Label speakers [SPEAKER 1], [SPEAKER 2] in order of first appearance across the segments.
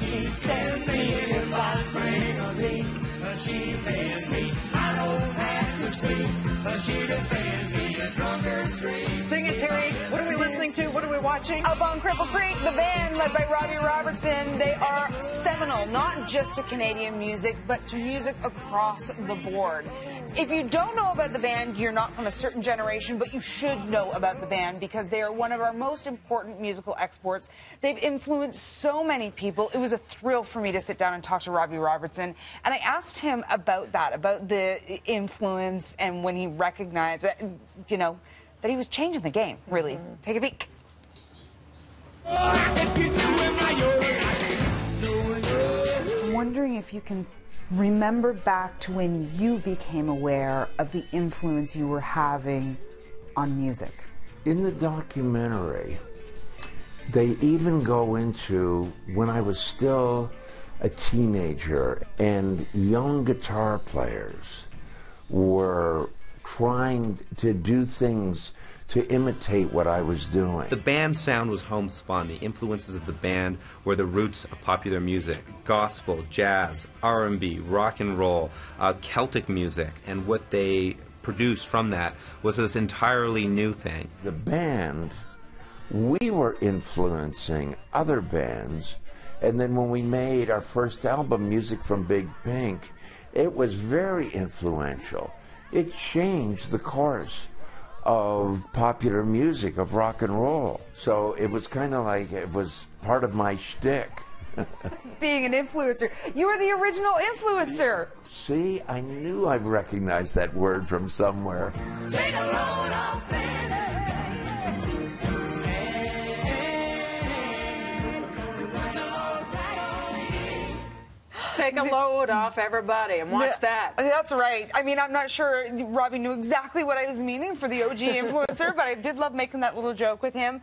[SPEAKER 1] She sends me if I spring a leak. She bends me. I don't have to speak. She defends me in drunken streets.
[SPEAKER 2] Sing it, Terry. What are we listening to? What are we watching?
[SPEAKER 3] Up on Cripple Creek, the band led by Robbie Robertson. They are seminal, not just to Canadian music, but to music across the board. If you don't know about the band, you're not from a certain generation, but you should know about the band because they are one of our most important musical exports. They've influenced so many people. It was a thrill for me to sit down and talk to Robbie Robertson. And I asked him about that, about the influence and when he recognized that, you know, that he was changing the game, really. Take a peek. I'm wondering if you can remember back to when you became aware of the influence you were having on music.
[SPEAKER 4] In the documentary, they even go into when I was still a teenager and young guitar players were trying to do things to imitate what I was doing.
[SPEAKER 5] The band sound was homespun. The influences of the band were the roots of popular music: gospel, jazz, R&B, rock and roll, Celtic music, and what they produced from that was this entirely new thing.
[SPEAKER 4] The band, we were influencing other bands, and then when we made our first album, Music from Big Pink, it was very influential. It changed the course of popular music, of rock and roll. So it was kind of like it was part of my shtick.
[SPEAKER 3] Being an influencer. You were the original influencer.
[SPEAKER 4] See, I knew I recognized that word from somewhere.
[SPEAKER 1] Take a load off,
[SPEAKER 2] Take a load off everybody and watch that.
[SPEAKER 3] That's right. I mean, I'm not sure Robbie knew exactly what I was meaning for the OG influencer, but I did love making that little joke with him.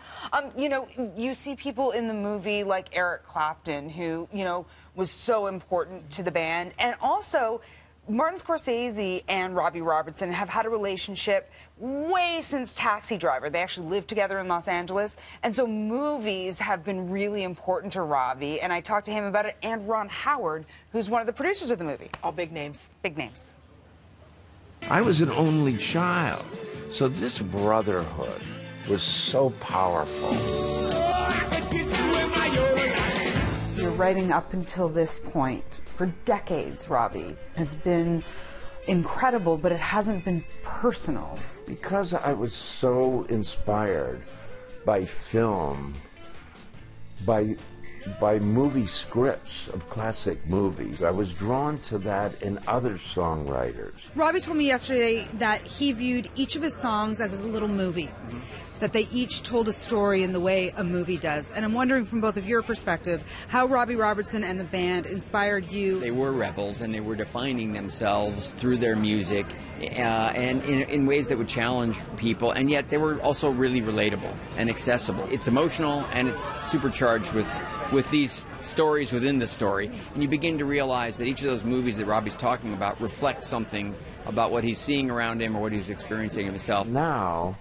[SPEAKER 3] You know, you see people in the movie like Eric Clapton, who, you know, was so important to the band. And also, Martin Scorsese and Robbie Robertson have had a relationship way since Taxi Driver. They actually lived together in Los Angeles, and so movies have been really important to Robbie, and I talked to him about it, and Ron Howard, who's one of the producers of the movie.
[SPEAKER 2] All big names.
[SPEAKER 3] Big names.
[SPEAKER 4] I was an only child, so this brotherhood was so powerful.
[SPEAKER 3] Your writing up until this point, for decades, Robbie, has been incredible, but it hasn't been personal.
[SPEAKER 4] Because I was so inspired by film, by movie scripts of classic movies, I was drawn to that in other songwriters.
[SPEAKER 6] Robbie told me yesterday that he viewed each of his songs as a little movie, that they each told a story in the way a movie does. And I'm wondering from both of your perspective, how Robbie Robertson and the band inspired you.
[SPEAKER 7] They were rebels, and they were defining themselves through their music and in ways that would challenge people, and yet they were also really relatable and accessible. It's emotional, and it's supercharged with these stories within the story. And you begin to realize that each of those movies that Robbie's talking about reflect something about what he's seeing around him or what he's experiencing himself.
[SPEAKER 4] Now,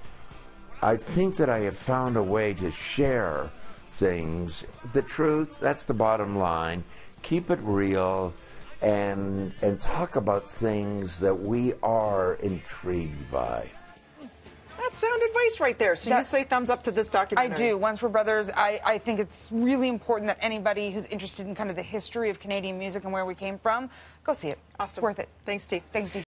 [SPEAKER 4] I think that I have found a way to share things. The truth, that's the bottom line. Keep it real and talk about things that we are intrigued by.
[SPEAKER 2] That's sound advice right there. So you say thumbs up to this documentary.
[SPEAKER 3] I do. Once We're Brothers, I think it's really important that anybody who's interested in kind of the history of Canadian music and where we came from, go see it.
[SPEAKER 2] Awesome.
[SPEAKER 3] It's worth it.
[SPEAKER 2] Thanks, Steve.
[SPEAKER 3] Thanks, Steve.